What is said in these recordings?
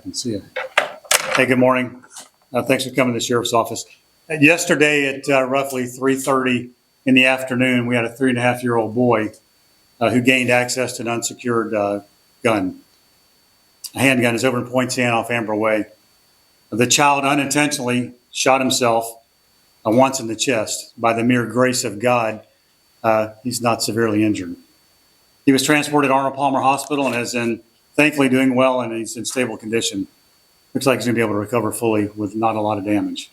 can see it. Hey, good morning. Thanks for coming to the Sheriff's Office. Yesterday at roughly 3:30 in the afternoon, we had a 3.5-year-old boy who gained access to an unsecured gun. A handgun is over in Poinciana off Amber Way. The child unintentionally shot himself once in the chest. By the mere grace of God, he's not severely injured. He was transported to Arnold Palmer Hospital and is thankfully doing well, and he's in stable condition. Looks like he's going to be able to recover fully with not a lot of damage.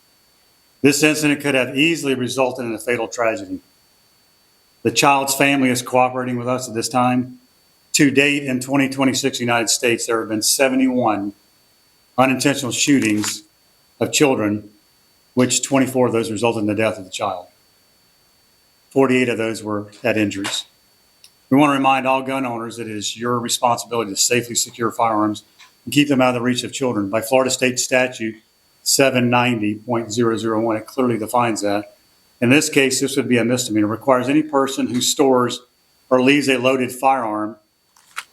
This incident could have easily resulted in a fatal tragedy. The child's family is cooperating with us at this time. To date, in 2026 United States, there have been 71 unintentional shootings of children, which 24 of those resulted in the death of the child. 48 of those were head injuries. We want to remind all gun owners that it is your responsibility to safely secure firearms and keep them out of the reach of children. By Florida State Statute 790.001, it clearly defines that. In this case, this would be a misdemeanor. It requires any person who stores or leaves a loaded firearm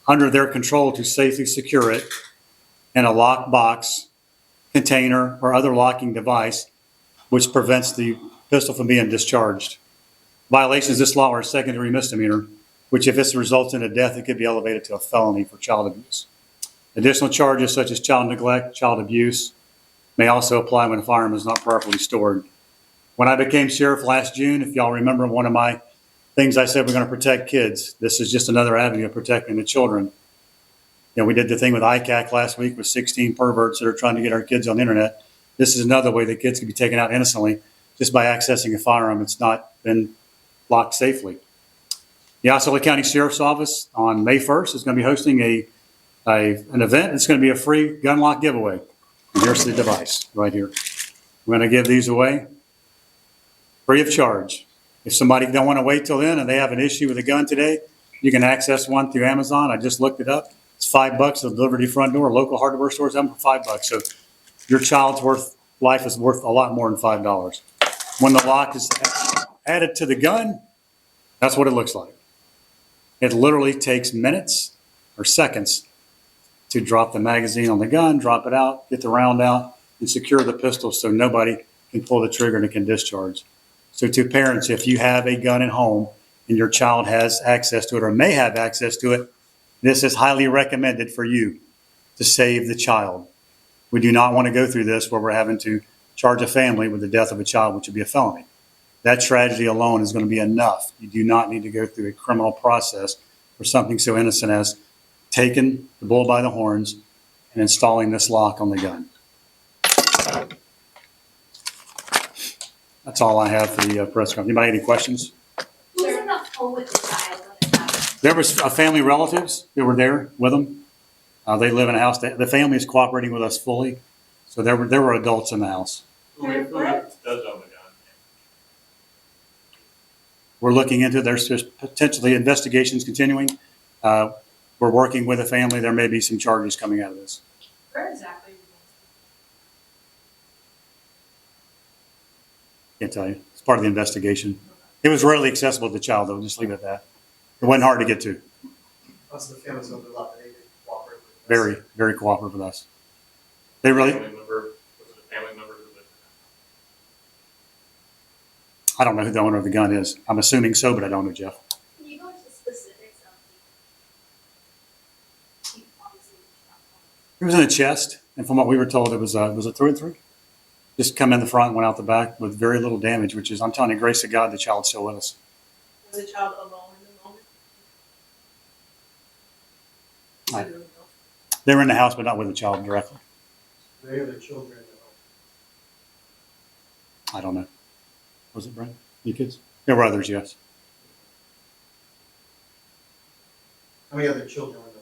under their control to safely secure it in a locked box, container, or other locking device which prevents the pistol from being discharged. Violations of this law are a secondary misdemeanor, which if it results in a death, it could be elevated to a felony for child abuse. Additional charges such as child neglect, child abuse may also apply when a firearm is not properly stored. When I became sheriff last June, if y'all remember, one of my things I said, we're going to protect kids. This is just another avenue of protecting the children. You know, we did the thing with ICAC last week with 16 perverts that are trying to get our kids on the internet. This is another way that kids can be taken out innocently just by accessing a firearm that's not been locked safely. The Osceola County Sheriff's Office on May 1st is going to be hosting an event. It's going to be a free gun lock giveaway. And here's the device right here. We're going to give these away free of charge. If somebody don't want to wait till then and they have an issue with a gun today, you can access one through Amazon. I just looked it up. It's $5 to deliver to your front door. Local hardware stores have them for $5. So your child's life is worth a lot more than $5. When the lock is added to the gun, that's what it looks like. It literally takes minutes or seconds to drop the magazine on the gun, drop it out, get the round out, and secure the pistol so nobody can pull the trigger and it can discharge. So to parents, if you have a gun at home and your child has access to it or may have access to it, this is highly recommended for you to save the child. We do not want to go through this where we're having to charge a family with the death of a child, which would be a felony. That tragedy alone is going to be enough. You do not need to go through a criminal process for something so innocent as taking the bull by the horns and installing this lock on the gun. That's all I have for the press conference. Anybody have any questions? Who was in the home with the child when it happened? There was family relatives that were there with them. They live in a house. The family is cooperating with us fully. So there were adults in the house. Who does own the gun? We're looking into it. There's potentially investigations continuing. We're working with the family. There may be some charges coming out of this. Where exactly? Can't tell you. It's part of the investigation. It was readily accessible to the child, though. Just leave it at that. It wasn't hard to get to. Also, the family's going to do a lot, but they did cooperate with us. Very, very cooperative with us. They really, Was it a family member who lived I don't know who the owner of the gun is. I'm assuming so, but I don't know, Jeff. Can you go into specifics of the obviously not home? It was in the chest, and from what we were told, it was a through and through. Just come in the front, went out the back with very little damage, which is, I'm telling you, grace of God, the child's still with us. Was the child alone in the moment? They were in the house, but not with the child directly. They are the children in the home. I don't know. Was it Brent? You kids? There were others, yes. How many other children were in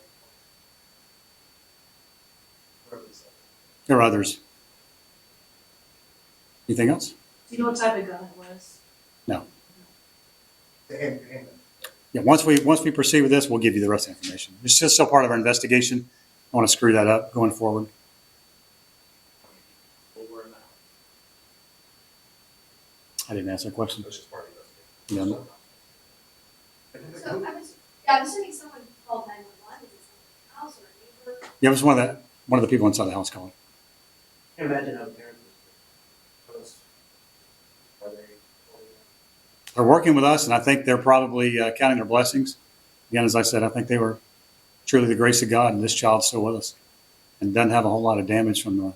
the home? There were others. Anything else? Do you know what type of gun it was? No. The handgun. Yeah, once we proceed with this, we'll give you the rest of the information. It's just still part of our investigation. I want to screw that up going forward. over in the house? I didn't answer the question. That's just part of the investigation. Yeah. So I'm assuming someone called 911. Is it someone's house or a neighbor? Yeah, it was one of one of the people inside the house called. Can't imagine how parents was. Are they? They're working with us, and I think they're probably counting their blessings. Again, as I said, I think they were truly the grace of God, and this child's still with us and doesn't have a whole lot of damage from the.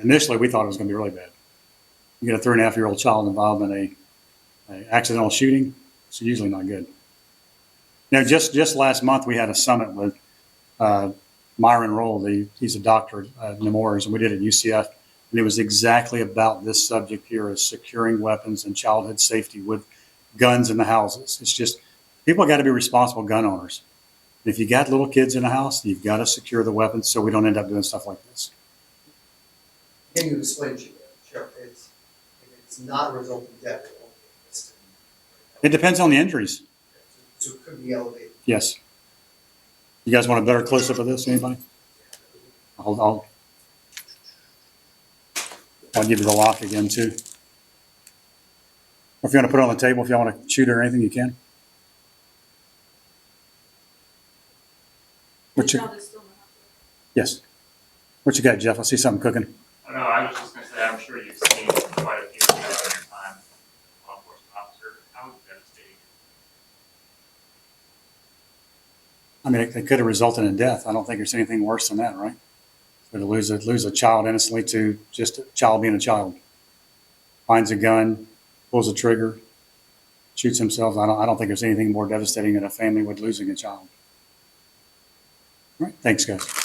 Initially, we thought it was going to be really bad. You get a 3.5-year-old child involved in a accidental shooting, it's usually not good. You know, just last month we had a summit with Myron Roll. He's a doctor at Nemours, and we did it at UCF. And it was exactly about this subject here: is securing weapons and childhood safety with guns in the houses. It's just people got to be responsible gun owners. If you got little kids in the house, you've got to secure the weapons so we don't end up doing stuff like this. Can you explain, Sheriff, if it's not a result of death, it won't be listed. It depends on the injuries. So it could be elevated. Yes. You guys want a better close-up of this? Anybody? I'll give you the lock again too. Or if you want to put it on the table, if you want to shoot it or anything, you can. The What you, child is still in the hospital. yes. What you got, Jeff? I see something cooking. I know, I was just gonna say, I'm sure you've seen quite a few of them in your time, law enforcement officer, how devastating. I mean, it could have resulted in death. I don't think there's anything worse than that, right? So to lose a child innocently to just a child being a child. Finds a gun, pulls a trigger, shoots himself. I don't think there's anything more devastating than a family with losing a child. All right, thanks, guys.